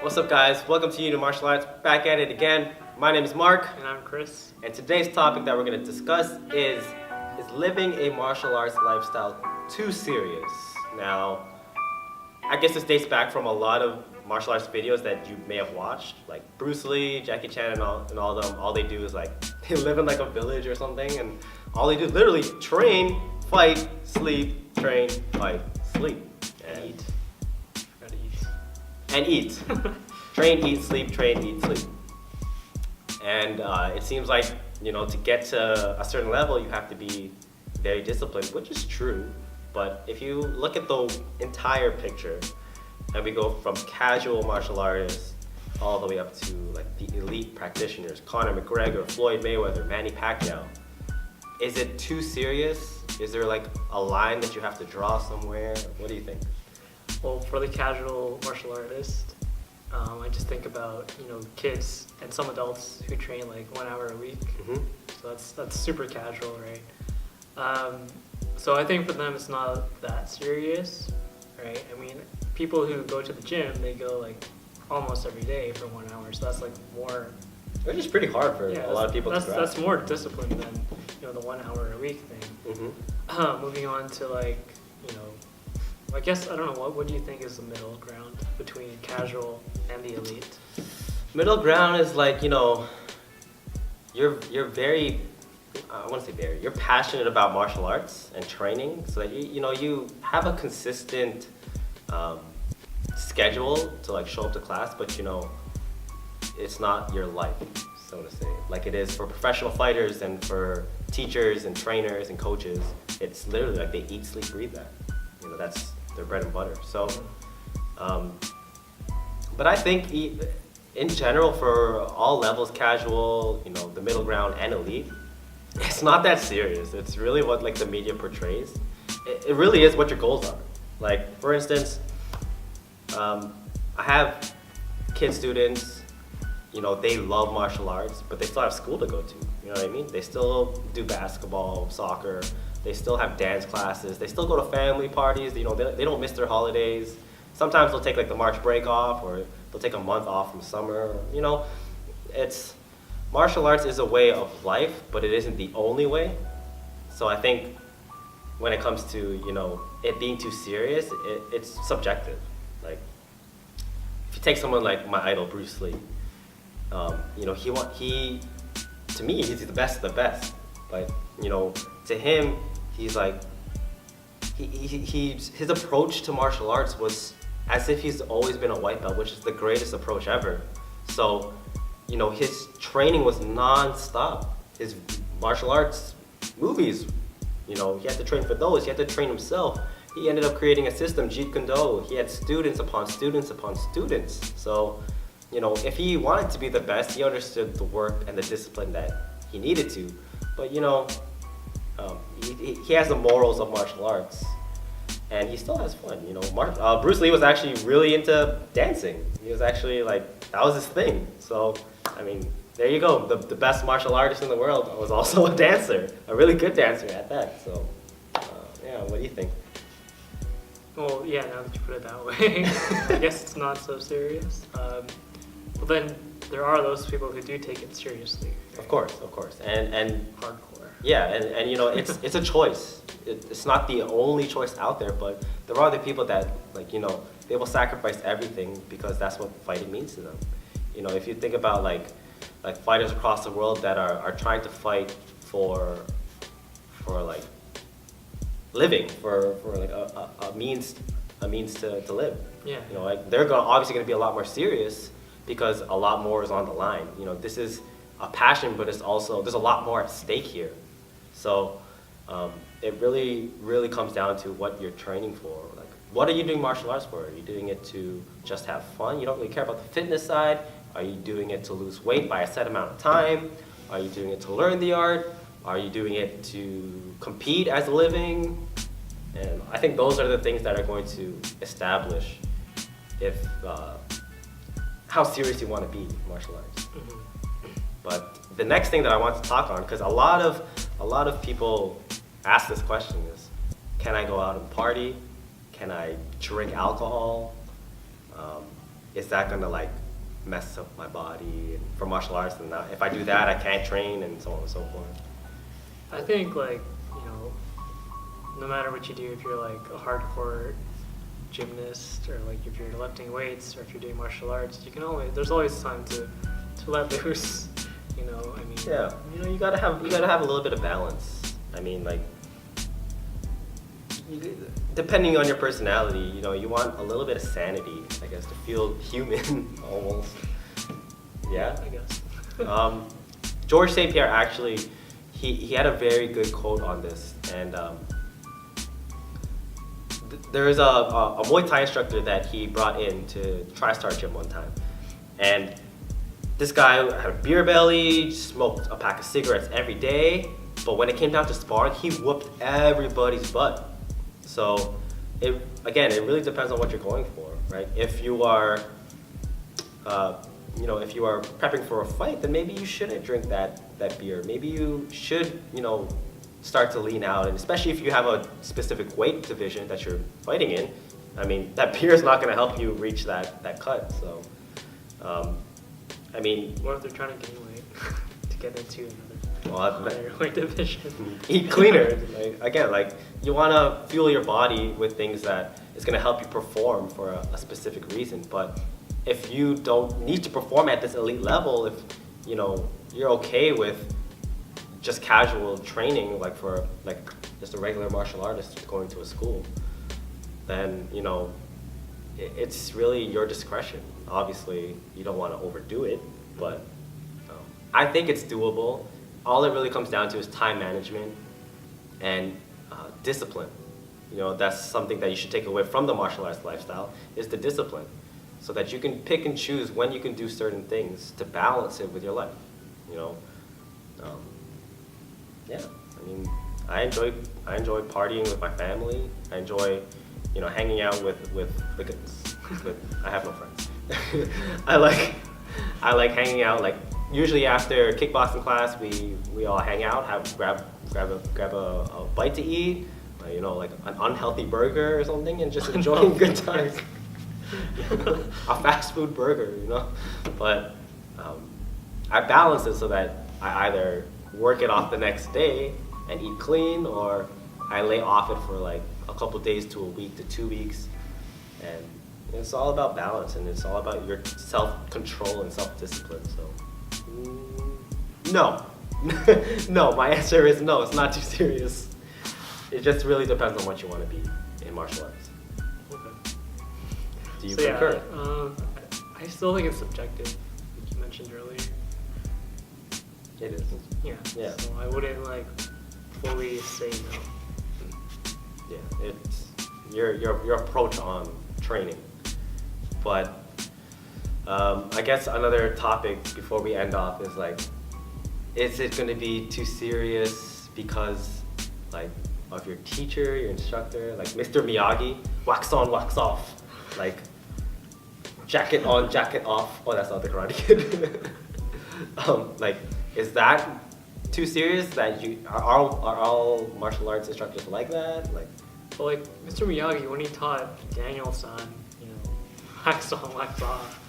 What's up, guys? Welcome to Unit Martial Arts. Back at it again. My name is Mark. And I'm Chris. And today's topic that we're going to discuss is living a martial arts lifestyle too serious? Now, I guess this dates back from a lot of martial arts videos that you may have watched, like Bruce Lee, Jackie Chan, and all them. All they do is they live in like a village or something, and all they do is literally train, fight, sleep, train, fight, sleep, and Eat. Gotta eat. and eat. Train, eat, sleep, train, eat, sleep. And it seems like, to get to a certain level, you have to be very disciplined, which is true. But if you look at the entire picture, and we go from casual martial artists all the way up to like the elite practitioners, Conor McGregor, Floyd Mayweather, Manny Pacquiao, is it too serious? Is there like a line that you have to draw somewhere? What do you think? Well, for the casual martial artist, I just think about kids and some adults who train like 1 hour a week. Mm-hmm. So that's super casual, right? So I think for them it's not that serious, right? I mean, people who go to the gym, they go like almost every day for 1 hour. So that's like more. Which is pretty hard for a lot of people to grasp. That's more discipline than the 1 hour a week thing. Mm-hmm. Moving on to I guess I don't know what do you think is the middle ground between casual and the elite? Middle ground is like you're very, I want to say very, you're passionate about martial arts and training, so that you have a consistent schedule to like show up to class, but it's not your life, so to say, like it is for professional fighters and for teachers and trainers and coaches. It's literally like they eat, sleep, breathe that. That's their bread and butter. So, but I think in general, for all levels, casual, the middle ground and elite, it's not that serious. It's really what like the media portrays. It really is what your goals are. Like, for instance, I have kid students, they love martial arts, but they still have school to go to. You know what I mean? They still do basketball, soccer. They still have dance classes. They still go to family parties. They don't miss their holidays. Sometimes they'll take like the March break off, or they'll take a month off from summer. It's martial arts is a way of life, but it isn't the only way. So I think when it comes to it being too serious, it's subjective. Like if you take someone like my idol Bruce Lee, he to me he's the best of the best. But to him, he's like his approach to martial arts was as if he's always been a white belt, which is the greatest approach ever. So his training was non-stop. His martial arts movies, he had to train for those. He had to train himself. He ended up creating a system, Jeet Kune Do. He had students upon students upon students. So if he wanted to be the best, he understood the work and the discipline that he needed to. But he has the morals of martial arts, and he still has fun. Bruce Lee was actually really into dancing. He was actually that was his thing. So I mean, there you go. The best martial artist in the world was also a dancer, a really good dancer at that. So yeah, what do you think? Well, yeah, now that you put it that way, I guess it's not so serious. But then there are those people who do take it seriously. Right? Of course, and hardcore. Yeah, and it's a choice. It's not the only choice out there, but there are the people that they will sacrifice everything because that's what fighting means to them. If you think about like fighters across the world that are trying to fight for like living, for like a means to live. Yeah. They're obviously gonna be a lot more serious because a lot more is on the line. This is a passion, but it's also there's a lot more at stake here. So it really, really comes down to what you're training for. Like, what are you doing martial arts for? Are you doing it to just have fun? You don't really care about the fitness side. Are you doing it to lose weight by a set amount of time? Are you doing it to learn the art? Are you doing it to compete as a living? And I think those are the things that are going to establish if how serious you want to be in martial arts. Mm-hmm. But the next thing that I want to talk on, because a lot of people ask this question is, can I go out and party? Can I drink alcohol? is that gonna like mess up my body for martial arts? And if I do that, I can't train, and so on and so forth. I think like, no matter what you do, if you're like a hardcore gymnast or like if you're lifting weights or if you're doing martial arts, there's always time to let loose. I mean. Yeah, you gotta have a little bit of balance. I mean, like, depending on your personality, you want a little bit of sanity, I guess, to feel human almost. Yeah. I guess. George St. Pierre actually, he had a very good quote on this, and there's a Muay Thai instructor that he brought in to TriStar Gym one time, and this guy had a beer belly, smoked a pack of cigarettes every day, but when it came down to sparring, he whooped everybody's butt. So, it really depends on what you're going for, right? If you are, if you are prepping for a fight, then maybe you shouldn't drink that beer. Maybe you should, start to lean out, and especially if you have a specific weight division that you're fighting in. I mean, that beer is not going to help you reach that cut. So, I mean, what if they're trying to gain weight to get into another higher weight division? Eat cleaner. You want to fuel your body with things that is going to help you perform for a specific reason. But if you don't need to perform at this elite level, if you're okay with just casual training, like for just a regular martial artist going to a school, then it's really your discretion. Obviously, you don't want to overdo it, but I think it's doable. All it really comes down to is time management and discipline. That's something that you should take away from the martial arts lifestyle, is the discipline, so that you can pick and choose when you can do certain things to balance it with your life. Yeah, I mean, I enjoy partying with my family. I enjoy, hanging out with I have no friends. I like hanging out. Like, usually after kickboxing class, we all hang out, grab a bite to eat, like an unhealthy burger or something, and just enjoying good times. A fast food burger, But I balance it so that I either work it off the next day and eat clean, or I lay off it for like a couple days to a week to 2 weeks. And it's all about balance, and it's all about your self-control and self-discipline. So, no. No, my answer is no, it's not too serious. It just really depends on what you want to be in martial arts. Okay. Do you concur? Yeah, I still think it's subjective, like you mentioned earlier. It is. Yeah. Yeah. So I wouldn't fully say no. Yeah, it's your approach on training. But I guess another topic before we end off is is it going to be too serious because of your teacher, your instructor, like Mr. Miyagi, wax on, wax off, jacket on, jacket off. Oh, that's not the Karate Kid. Is that too serious? That are all martial arts instructors like that? Well, Mr. Miyagi, when he taught Daniel-san, wax on, wax off,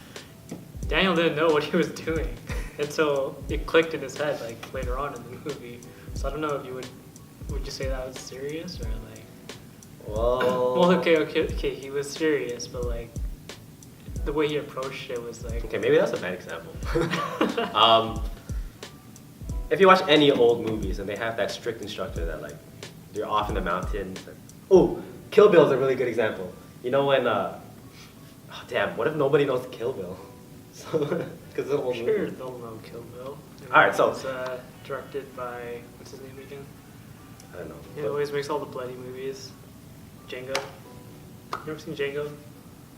Daniel didn't know what he was doing until it clicked in his head later on in the movie. So I don't know if you would you say that was serious or Well, okay, he was serious, but the way he approached it was okay, maybe that's a bad example. If you watch any old movies and they have that strict instructor that you're off in the mountains. Oh, Kill Bill is a really good example. When what if nobody knows Kill Bill? Because it's an old sure movie. They'll know Kill Bill. All right, so it was directed by what's his name again? I don't know. He always makes all the bloody movies. Django. You ever seen Django?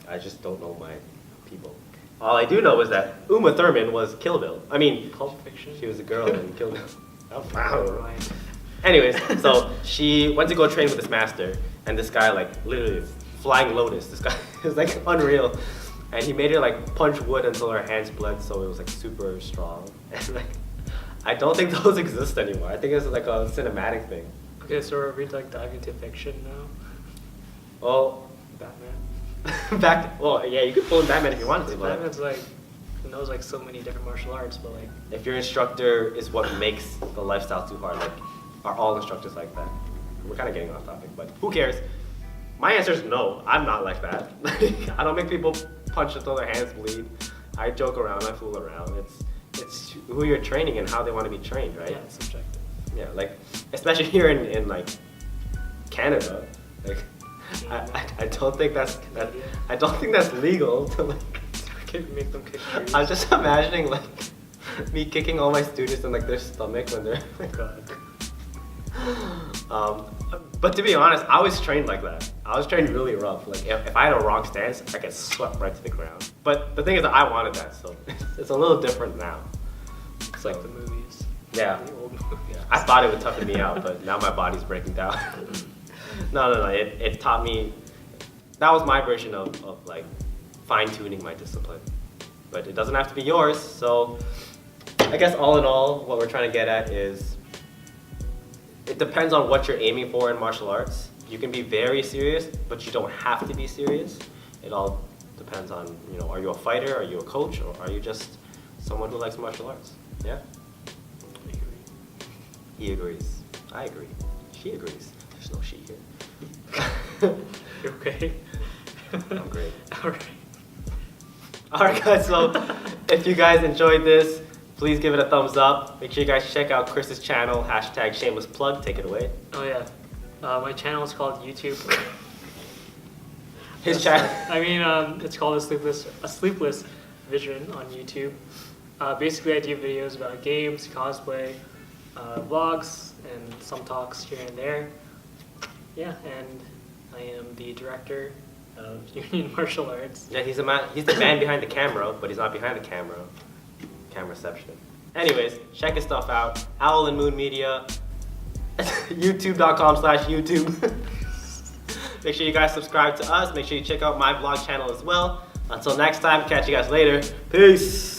I just don't know my people. All I do know is that Uma Thurman was Kill Bill. I mean, Pulp Fiction. she was a girl in Kill Bill. Oh, wow. Right. Anyways, so she went to go train with this master, and this guy literally flying lotus. This guy is unreal, and he made her punch wood until her hands bled, so it was super strong. And I don't think those exist anymore. I think it's a cinematic thing. Okay, so are we diving into fiction now? Well, Batman. Well, yeah, you could pull in Batman if you wanted to, but Batman's like knows like so many different martial arts, but like if your instructor is what makes the lifestyle too hard, like, are all instructors like that? We're kind of getting off topic, but who cares? My answer is no. I'm not like that. I don't make people punch until their hands bleed. I joke around. I fool around. It's who you're training and how they want to be trained, right? yeah, it's subjective. Yeah, like especially here in like Canada, like I don't think I don't think that's legal to like. Make them kick trees. I'm just imagining like me kicking all my students in like their stomach when they're like, God. but to be honest, I was trained like that. I was trained really rough. Like if I had a wrong stance, I get swept right to the ground. But the thing is that I wanted that, so it's a little different now. It's like the movies. Yeah. The old movies. Yeah, I thought it would toughen me out, but now my body's breaking down. No. It taught me. That was my version of like fine-tuning my discipline. But it doesn't have to be yours. So I guess all in all, what we're trying to get at is it depends on what you're aiming for in martial arts. You can be very serious, but you don't have to be serious. It all depends on, you know, are you a fighter, are you a coach, or are you just someone who likes martial arts? Yeah? I agree. He agrees. I agree. She agrees. There's no she here. You okay? I'm great. All right. Alright guys, so if you guys enjoyed this, please give it a thumbs up. Make sure you guys check out Chris's channel, #shameless plug. Take it away. Oh yeah. My channel is called YouTube. His channel. I mean, it's called a sleepless vision on YouTube. Basically, I do videos about games, cosplay, vlogs, and some talks here and there. Yeah, and I am the director of Union Martial Arts. Yeah, he's the man behind the camera, but he's not behind the camera. Cameraception. Anyways, check his stuff out. Owl and Moon Media. YouTube.com/YouTube. Make sure you guys subscribe to us. Make sure you check out my vlog channel as well. Until next time, catch you guys later. Peace.